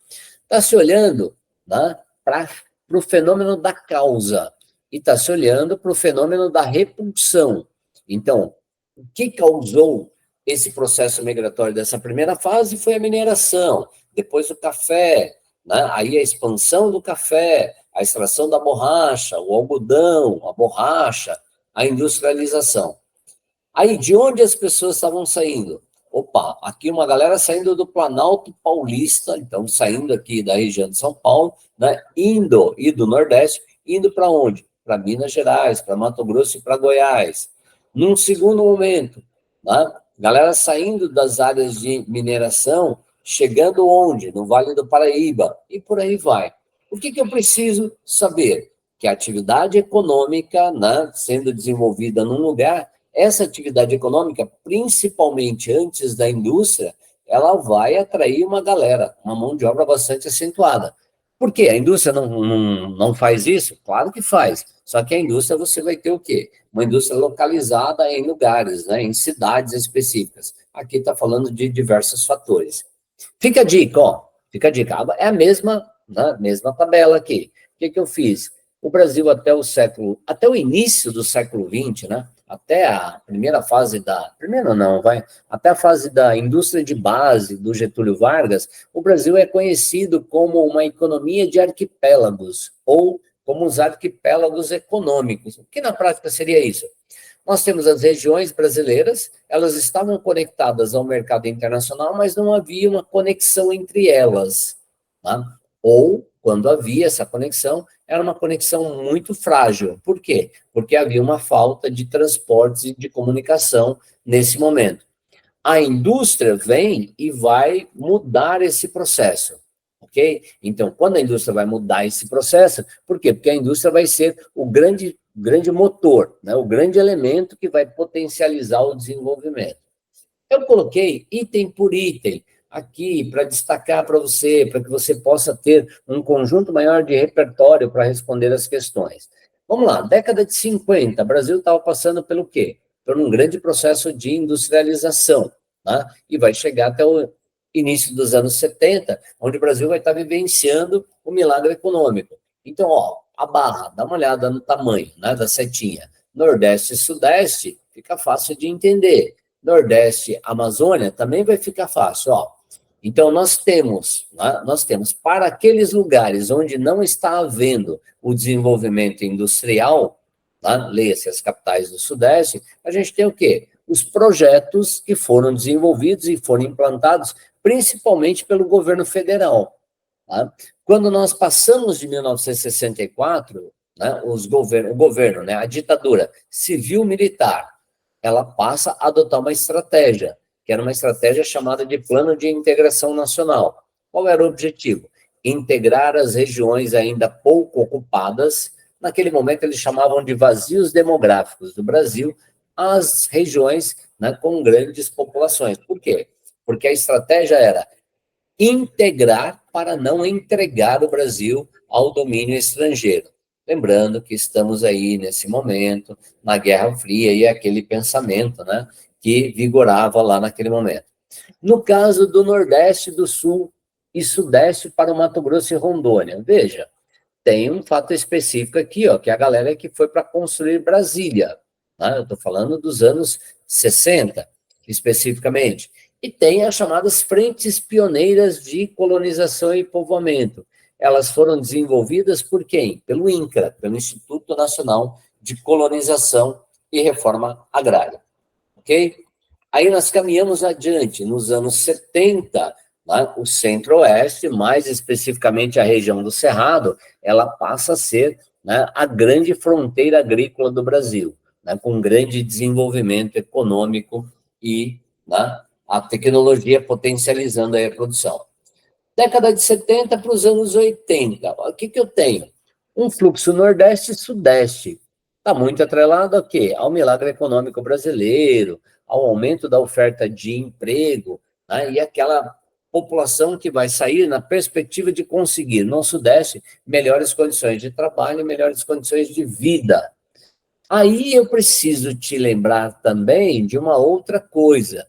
Está se olhando, né, para o fenômeno da causa e está se olhando para o fenômeno da repulsão. Então, o que causou esse processo migratório dessa primeira fase foi a mineração, depois o café, né, aí a expansão do café, a extração da borracha, o algodão, a borracha, a industrialização. Aí, de onde as pessoas estavam saindo? Opa, aqui uma galera saindo do Planalto Paulista, então saindo aqui da região de São Paulo, né, e do Nordeste, indo para onde? Para Minas Gerais, para Mato Grosso e para Goiás. Num segundo momento, né, galera saindo das áreas de mineração, chegando onde? No Vale do Paraíba, e por aí vai. O que eu preciso saber? Que a atividade econômica, né, sendo desenvolvida num lugar, essa atividade econômica, principalmente antes da indústria, ela vai atrair uma galera, uma mão de obra bastante acentuada. Por quê? A indústria não faz isso? Claro que faz. Só que a indústria você vai ter o quê? Uma indústria localizada em lugares, né, em cidades específicas. Aqui está falando de diversos fatores. Fica a dica, ó. Fica a dica. É a mesma, né, mesma tabela aqui. O que eu fiz? O Brasil até o início do século XX, né? Até a primeira fase primeira não, vai, até a fase da indústria de base do Getúlio Vargas, o Brasil é conhecido como uma economia de arquipélagos, ou como os arquipélagos econômicos. O que na prática seria isso? Nós temos as regiões brasileiras, elas estavam conectadas ao mercado internacional, mas não havia uma conexão entre elas. Tá? Ou, quando havia essa conexão, era uma conexão muito frágil. Por quê? Porque havia uma falta de transportes e de comunicação nesse momento. A indústria vem e vai mudar esse processo, ok? Então, quando a indústria vai mudar esse processo, por quê? Porque a indústria vai ser o grande motor, né? O grande elemento que vai potencializar o desenvolvimento. Eu coloquei item por item aqui para destacar para você, para que você possa ter um conjunto maior de repertório para responder as questões. Vamos lá, década de 50, o Brasil estava passando pelo quê? Por um grande processo de industrialização, né? E vai chegar até o início dos anos 70, onde o Brasil vai estar vivenciando o milagre econômico. Então, ó, a barra, dá uma olhada no tamanho, né, da setinha. Nordeste e Sudeste, fica fácil de entender. Nordeste, Amazônia, também vai ficar fácil, ó. Então, nós temos para aqueles lugares onde não está havendo o desenvolvimento industrial, tá? Leia-se as capitais do Sudeste, a gente tem o quê? Os projetos que foram desenvolvidos e foram implantados principalmente pelo governo federal. Tá? Quando nós passamos de 1964, né, o governo, né, a ditadura civil-militar, ela passa a adotar uma estratégia, que era uma estratégia chamada de Plano de Integração Nacional. Qual era o objetivo? Integrar as regiões ainda pouco ocupadas, naquele momento eles chamavam de vazios demográficos do Brasil, às regiões, né, com grandes populações. Por quê? Porque a estratégia era integrar para não entregar o Brasil ao domínio estrangeiro. Lembrando que estamos aí, nesse momento, na Guerra Fria e aquele pensamento, né, que vigorava lá naquele momento. No caso do Nordeste, do Sul e Sudeste para o Mato Grosso e Rondônia, veja, tem um fato específico aqui, ó, que é a galera que foi para construir Brasília. Né? Eu estou falando dos anos 60, especificamente. E tem as chamadas frentes pioneiras de colonização e povoamento. Elas foram desenvolvidas por quem? Pelo INCRA, pelo Instituto Nacional de Colonização e Reforma Agrária. Ok? Aí nós caminhamos adiante, nos anos 70, né, o Centro-Oeste, mais especificamente a região do Cerrado, ela passa a ser, né, a grande fronteira agrícola do Brasil, né, com grande desenvolvimento econômico e, né, a tecnologia potencializando aí a produção. Década de 70 para os anos 80, o que eu tenho? Um fluxo Nordeste e Sudeste. Está muito atrelado a quê? Ao milagre econômico brasileiro, ao aumento da oferta de emprego, né? E aquela população que vai sair na perspectiva de conseguir, no Sudeste, melhores condições de trabalho, melhores condições de vida. Aí eu preciso te lembrar também de uma outra coisa.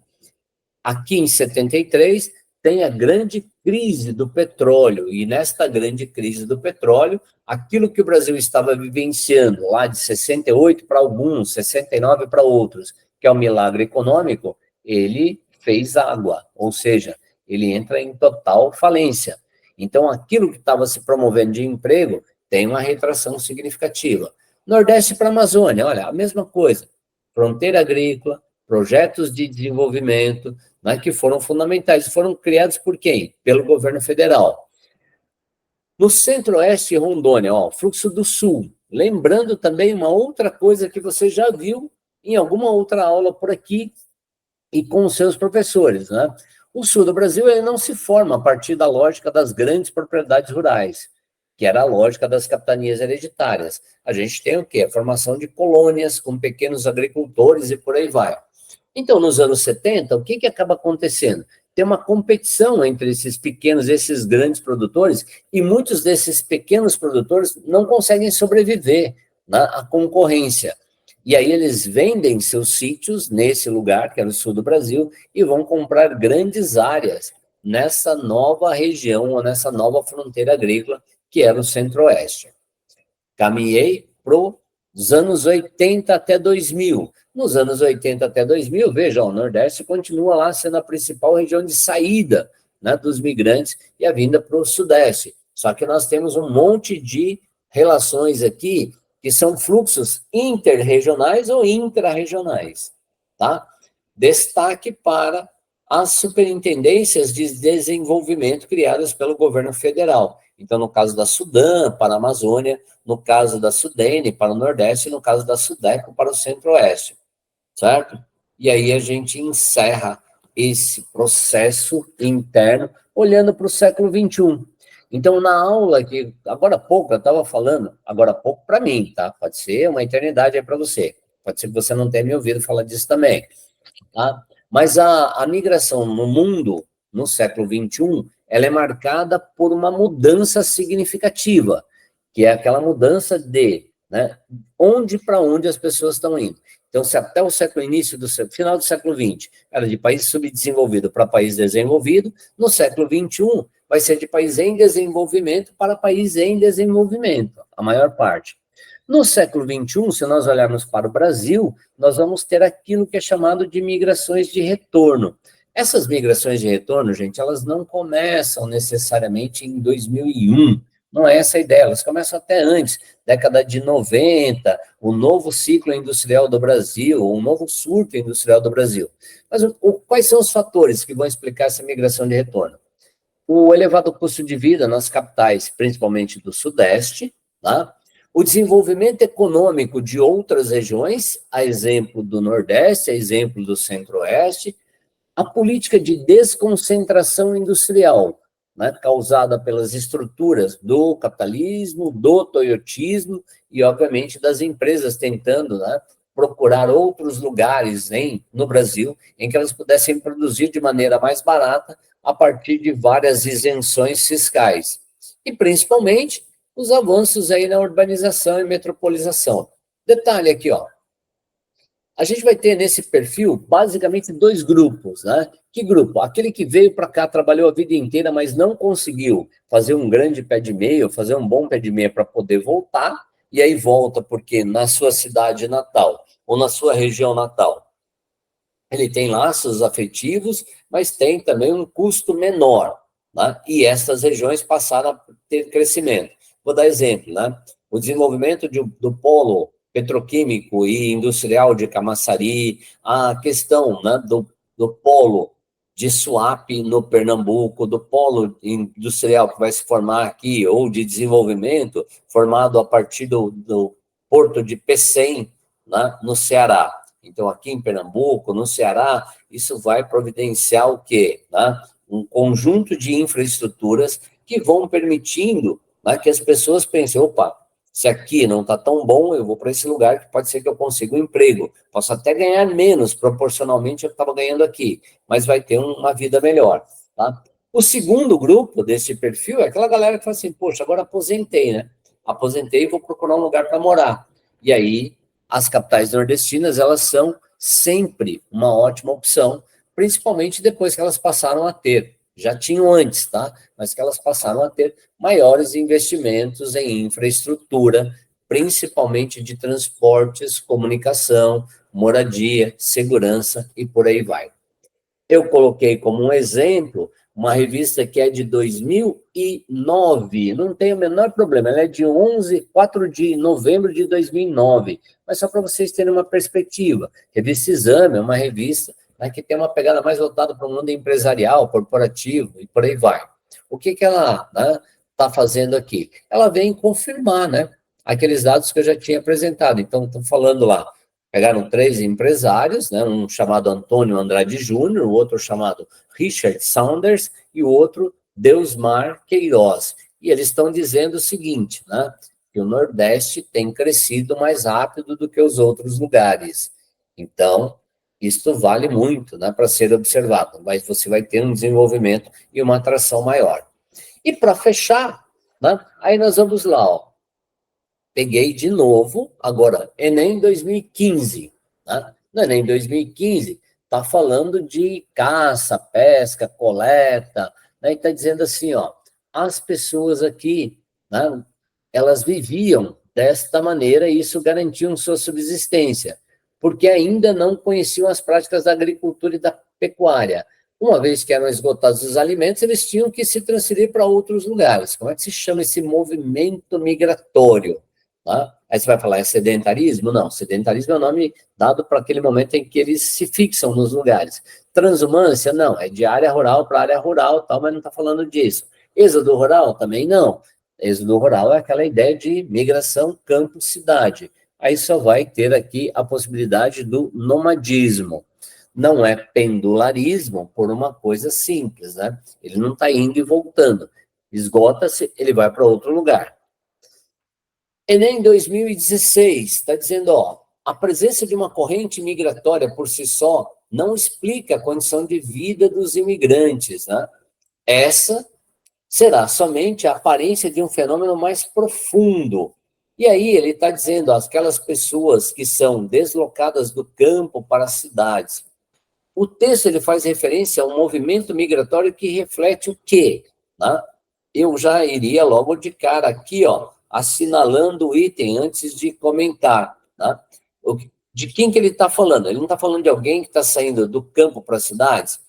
Aqui em 73 tem a grande crise do petróleo, e nesta grande crise do petróleo, aquilo que o Brasil estava vivenciando lá de 68 para alguns, 69 para outros, que é o milagre econômico, ele fez água, ou seja, ele entra em total falência. Então, aquilo que estava se promovendo de emprego tem uma retração significativa. Nordeste para a Amazônia, olha, a mesma coisa. Fronteira agrícola, projetos de desenvolvimento, né, que foram fundamentais. Foram criados por quem? Pelo governo federal. No Centro-Oeste e Rondônia, ó, fluxo do Sul. Lembrando também uma outra coisa que você já viu em alguma outra aula por aqui e com os seus professores, né? O sul do Brasil ele não se forma a partir da lógica das grandes propriedades rurais, que era a lógica das capitanias hereditárias. A gente tem o quê? A formação de colônias com pequenos agricultores e por aí vai. Então, nos anos 70, o que acaba acontecendo? tem uma competição entre esses pequenos, esses grandes produtores, e muitos desses pequenos produtores não conseguem sobreviver à concorrência. E aí eles vendem seus sítios nesse lugar, que é no sul do Brasil, e vão comprar grandes áreas nessa nova região, ou nessa nova fronteira agrícola, que era o Centro-Oeste. Caminhei para os anos 80 até 2000. Nos anos 80 até 2000, veja, o Nordeste continua lá sendo a principal região de saída, né, dos migrantes e a vinda para o Sudeste. Só que nós temos um monte de relações aqui que são fluxos interregionais ou intrarregionais, tá? Destaque para as superintendências de desenvolvimento criadas pelo governo federal. Então, no caso da Sudam, para a Amazônia, no caso da Sudene, para o Nordeste, e no caso da Sudeco, para o Centro-Oeste, certo? E aí a gente encerra esse processo interno olhando para o século XXI. Então, na aula que, agora há pouco, eu estava falando, agora há pouco para mim, tá? Pode ser uma eternidade aí para você. Pode ser que você não tenha me ouvido falar disso também, tá? Mas a migração no mundo, no século XXI, ela é marcada por uma mudança significativa, que é aquela mudança de, né, onde para onde as pessoas estão indo. Então, se até o final do século XX era de país subdesenvolvido para país desenvolvido, no século XXI vai ser de país em desenvolvimento para país em desenvolvimento, a maior parte. No século XXI, se nós olharmos para o Brasil, nós vamos ter aquilo que é chamado de migrações de retorno. Essas migrações de retorno, gente, elas não começam necessariamente em 2001, não é essa a ideia, elas começam até antes, década de 90, o novo ciclo industrial do Brasil, o novo surto industrial do Brasil. Mas quais são os fatores que vão explicar essa migração de retorno? O elevado custo de vida nas capitais, principalmente do Sudeste, tá? O desenvolvimento econômico de outras regiões, a exemplo do Nordeste, a exemplo do Centro-Oeste, a política de desconcentração industrial, né, causada pelas estruturas do capitalismo, do toyotismo e, obviamente, das empresas tentando, né, procurar outros lugares no Brasil em que elas pudessem produzir de maneira mais barata a partir de várias isenções fiscais. E, principalmente, os avanços aí na urbanização e metropolização. Detalhe aqui, ó. A gente vai ter nesse perfil basicamente dois grupos, né? Que grupo? Aquele que veio para cá, trabalhou a vida inteira, mas não conseguiu fazer um grande pé de meia, fazer um bom pé de meia para poder voltar, e aí volta porque na sua cidade natal ou na sua região natal ele tem laços afetivos, mas tem também um custo menor, né? E essas regiões passaram a ter crescimento. Vou dar exemplo, né? O desenvolvimento do polo petroquímico e industrial de Camaçari, a questão, né, do polo de Suape no Pernambuco, do polo industrial que vai se formar aqui, ou de desenvolvimento, formado a partir do porto de Pecém, né, no Ceará. Então, aqui em Pernambuco, no Ceará, isso vai providenciar o quê? Né? Um conjunto de infraestruturas que vão permitindo, né, que as pessoas pensem, opa, se aqui não está tão bom, eu vou para esse lugar que pode ser que eu consiga um emprego. Posso até ganhar menos proporcionalmente ao que estava ganhando aqui, mas vai ter uma vida melhor. Tá? O segundo grupo desse perfil é aquela galera que fala assim, poxa, agora aposentei, né? Aposentei e vou procurar um lugar para morar. E aí, as capitais nordestinas, elas são sempre uma ótima opção, principalmente depois que elas passaram a ter, já tinham antes, tá? Mas que elas passaram a ter maiores investimentos em infraestrutura, principalmente de transportes, comunicação, moradia, segurança e por aí vai. Eu coloquei como um exemplo uma revista que é de 2009, não tem o menor problema, ela é de 4 de novembro de 2009, mas só para vocês terem uma perspectiva. Revista Exame é uma revista, né, que tem uma pegada mais voltada para o mundo empresarial, corporativo e por aí vai. O que ela está fazendo aqui? Ela vem confirmar, né, aqueles dados que eu já tinha apresentado. Então, estou falando lá, pegaram 3 empresários, né, um chamado Antônio Andrade Júnior, o outro chamado Richard Saunders e o outro Deusmar Queiroz. E eles estão dizendo o seguinte, né, que o Nordeste tem crescido mais rápido do que os outros lugares. Então, Isto vale muito, né, para ser observado, mas você vai ter um desenvolvimento e uma atração maior. E para fechar, né, aí nós vamos lá, ó. Peguei de novo, agora, Enem 2015, né? No Enem 2015, está falando de caça, pesca, coleta, né? E está dizendo assim, ó, as pessoas aqui, né, elas viviam desta maneira e isso garantia sua subsistência, porque ainda não conheciam as práticas da agricultura e da pecuária. Uma vez que eram esgotados os alimentos, eles tinham que se transferir para outros lugares. Como é que se chama esse movimento migratório? Tá? Aí você vai falar, é sedentarismo? Não, sedentarismo é o nome dado para aquele momento em que eles se fixam nos lugares. Transumância? Não, é de área rural para área rural, tal, mas não está falando disso. Êxodo rural? Também não. Êxodo rural é aquela ideia de migração campo-cidade. Aí só vai ter aqui a possibilidade do nomadismo. Não é pendularismo por uma coisa simples, né? Ele não está indo e voltando. Esgota-se, ele vai para outro lugar. Enem 2016 está dizendo, ó, a presença de uma corrente migratória por si só não explica a condição de vida dos imigrantes, né? Essa será somente a aparência de um fenômeno mais profundo. E aí ele está dizendo, ó, aquelas pessoas que são deslocadas do campo para as cidades. O texto ele faz referência a um movimento migratório que reflete o quê? Né? Eu já iria logo de cara aqui, ó, assinalando o item antes de comentar. Né? De quem que ele está falando? Ele não está falando de alguém que está saindo do campo para as cidades?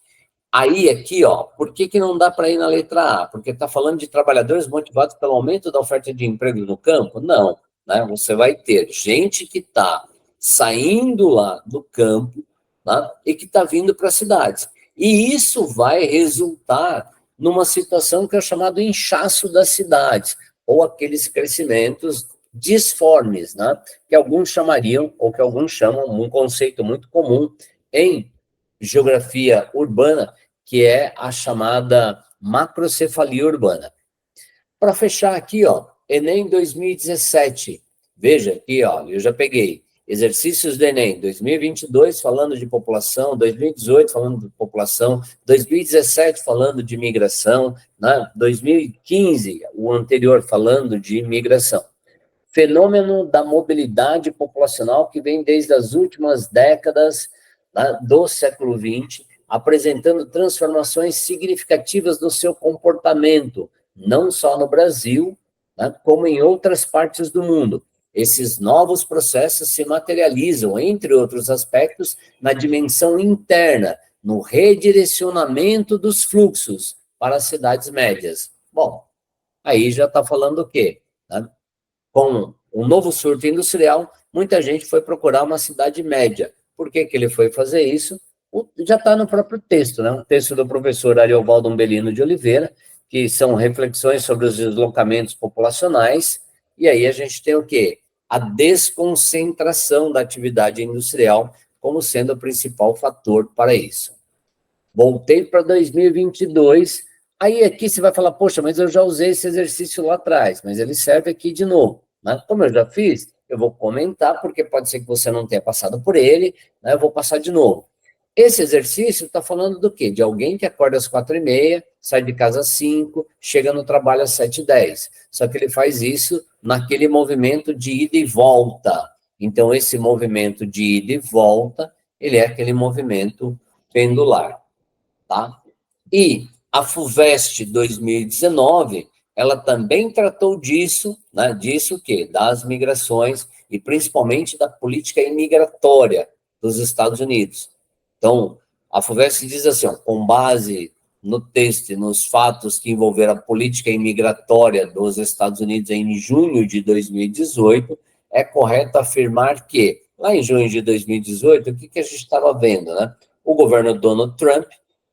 Aí, aqui, ó, por que que não dá para ir na letra A? Porque está falando de trabalhadores motivados pelo aumento da oferta de emprego no campo? Não, né? Você vai ter gente que está saindo lá do campo, né? E que está vindo para as cidades. E isso vai resultar numa situação que é chamado inchaço das cidades, ou aqueles crescimentos disformes, né? Que alguns chamariam, ou que alguns chamam, um conceito muito comum em geografia urbana, que é a chamada macrocefalia urbana. Para fechar aqui, ó, Enem 2017. Veja aqui, ó, eu já peguei exercícios do Enem 2022 falando de população, 2018 falando de população, 2017 falando de migração, né? 2015, o anterior falando de migração. Fenômeno da mobilidade populacional que vem desde as últimas décadas, né, do século XX, apresentando transformações significativas no seu comportamento, não só no Brasil, né, como em outras partes do mundo. Esses novos processos se materializam, entre outros aspectos, na dimensão interna, no redirecionamento dos fluxos para as cidades médias. Bom, aí já está falando o quê? Né? Com o novo surto industrial, muita gente foi procurar uma cidade média. Por que que ele foi fazer isso? Já está no próprio texto, né? Um texto do professor Ariovaldo Umbelino de Oliveira, que são reflexões sobre os deslocamentos populacionais, e aí a gente tem o quê? A desconcentração da atividade industrial como sendo o principal fator para isso. Voltei para 2022, aí aqui você vai falar, poxa, mas eu já usei esse exercício lá atrás, mas ele serve aqui de novo. Né? Como eu já fiz, eu vou comentar, porque pode ser que você não tenha passado por ele, né? Eu vou passar de novo. Esse exercício está falando do quê? De alguém que acorda às 4h30, sai de casa às 5, chega no trabalho às 7h10. Só que ele faz isso naquele movimento de ida e volta. Então, esse movimento de ida e volta, ele é aquele movimento pendular. Tá? E a FUVEST 2019, ela também tratou disso, né, disso o quê? Das migrações e principalmente da política imigratória dos Estados Unidos. Então, a FUVEST diz assim, ó, com base no texto e nos fatos que envolveram a política imigratória dos Estados Unidos em junho de 2018, é correto afirmar que, lá em junho de 2018, o que a gente estava vendo, né? O governo Donald Trump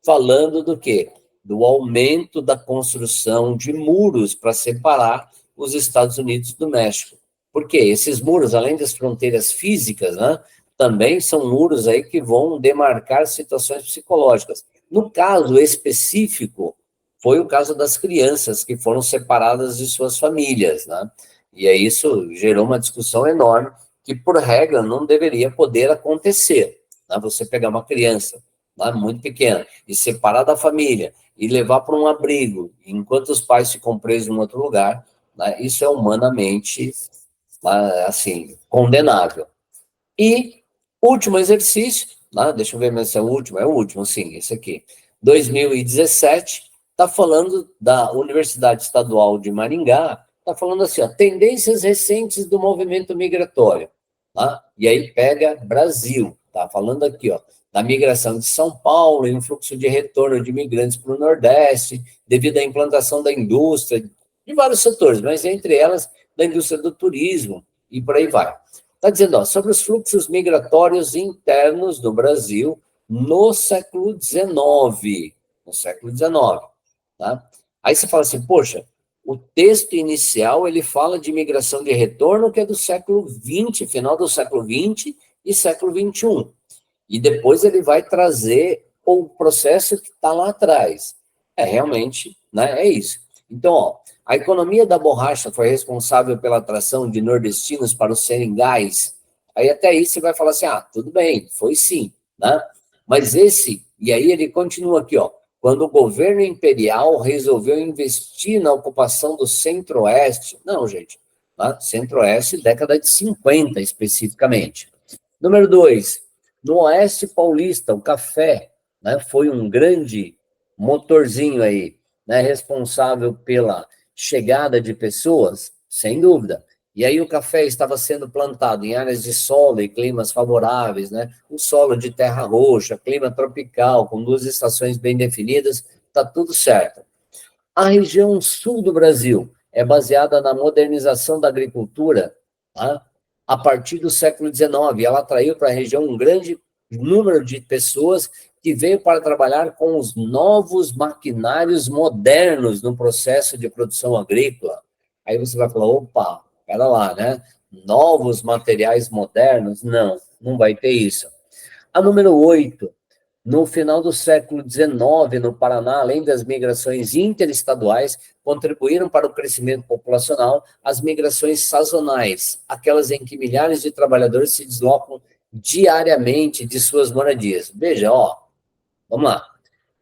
falando do quê? Do aumento da construção de muros para separar os Estados Unidos do México. Porque esses muros, além das fronteiras físicas, né, também são muros aí que vão demarcar situações psicológicas. No caso específico, foi o caso das crianças que foram separadas de suas famílias, né? E aí isso gerou uma discussão enorme que, por regra, não deveria poder acontecer. né? Você pegar uma criança, né, muito pequena e separar da família e levar para um abrigo, enquanto os pais ficam presos em outro lugar, né, isso é humanamente, assim, condenável. E último exercício, né, deixa eu ver se é o último, sim, esse aqui, 2017, está falando da Universidade Estadual de Maringá, está falando assim, ó, tendências recentes do movimento migratório, tá? E aí pega Brasil, tá falando aqui, ó, da migração de São Paulo e um fluxo de retorno de imigrantes para o Nordeste, devido à implantação da indústria, de vários setores, mas entre elas da indústria do turismo, e por aí vai. Está dizendo, ó, sobre os fluxos migratórios internos do Brasil no século XIX. No século XIX, tá? Aí você fala assim, poxa, o texto inicial, ele fala de imigração de retorno, que é do século XX, final do século XX e século XXI. E depois ele vai trazer o processo que está lá atrás. Realmente, né, é isso. Então, ó, a economia da borracha foi responsável pela atração de nordestinos para os seringais. Aí até aí você vai falar assim, tudo bem, foi sim, né? Mas e aí ele continua aqui, ó, quando o governo imperial resolveu investir na ocupação do Centro-Oeste, não, gente, né? Centro-Oeste, década de 50, especificamente. Número 2, no Oeste Paulista, o café, né, foi um grande motorzinho aí, né, responsável pela chegada de pessoas, sem dúvida. E aí o café estava sendo plantado em áreas de solo e climas favoráveis, né? Um solo de terra roxa, clima tropical, com 2 estações bem definidas, está tudo certo. A região sul do Brasil é baseada na modernização da agricultura, tá? A partir do século XIX. Ela atraiu para a região um grande número de pessoas que veio para trabalhar com os novos maquinários modernos no processo de produção agrícola. Aí você vai falar, opa, pera lá, né? Novos materiais modernos? Não, não vai ter isso. A número 8, no final do século XIX, no Paraná, além das migrações interestaduais, contribuíram para o crescimento populacional as migrações sazonais, aquelas em que milhares de trabalhadores se deslocam diariamente de suas moradias. Veja, ó, vamos lá.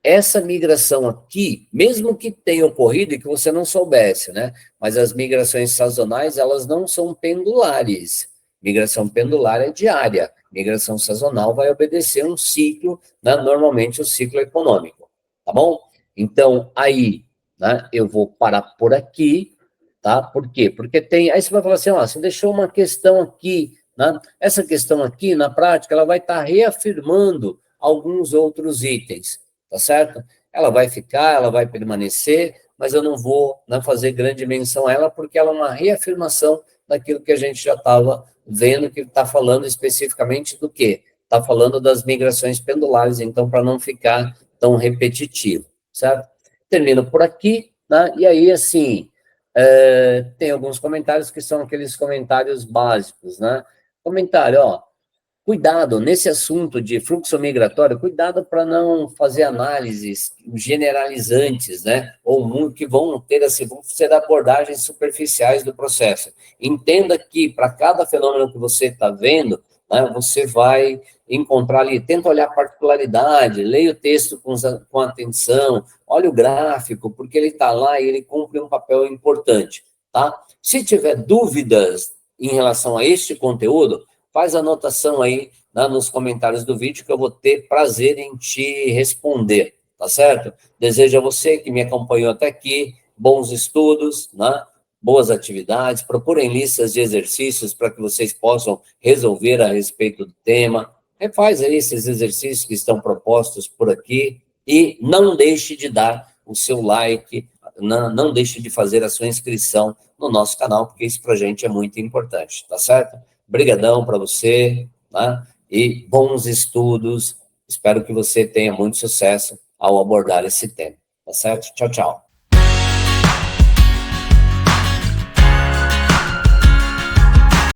Essa migração aqui, mesmo que tenha ocorrido e que você não soubesse, né? Mas as migrações sazonais, elas não são pendulares. Migração pendular é diária. Migração sazonal vai obedecer um ciclo, né? Normalmente o ciclo econômico, tá bom? Então, aí, né, eu vou parar por aqui, tá? Por quê? Porque tem... Aí você vai falar assim, ó, você deixou uma questão aqui, né? Essa questão aqui, na prática, ela vai estar reafirmando alguns outros itens, tá certo? Ela vai ficar, ela vai permanecer, mas eu não vou, né, fazer grande menção a ela, porque ela é uma reafirmação daquilo que a gente já estava vendo, que está falando especificamente do quê? Está falando das migrações pendulares, então, para não ficar tão repetitivo, certo? Termino por aqui, né? E aí, assim, tem alguns comentários que são aqueles comentários básicos, né? Comentário, ó, cuidado, nesse assunto de fluxo migratório, cuidado para não fazer análises generalizantes, né? Ou que vão ter, assim, vão ser abordagens superficiais do processo. Entenda que para cada fenômeno que você está vendo, né, você vai encontrar ali, tenta olhar a particularidade, leia o texto com atenção, olha o gráfico, porque ele está lá e ele cumpre um papel importante, tá? Se tiver dúvidas em relação a este conteúdo, faz anotação aí, né, nos comentários do vídeo que eu vou ter prazer em te responder, tá certo? Desejo a você que me acompanhou até aqui, bons estudos, né? Boas atividades, procurem listas de exercícios para que vocês possam resolver a respeito do tema. Refaz aí esses exercícios que estão propostos por aqui e não deixe de dar o seu like, não deixe de fazer a sua inscrição no nosso canal, porque isso para a gente é muito importante, tá certo? Brigadão para você, né? E bons estudos. Espero que você tenha muito sucesso ao abordar esse tema, tá certo? Tchau, tchau.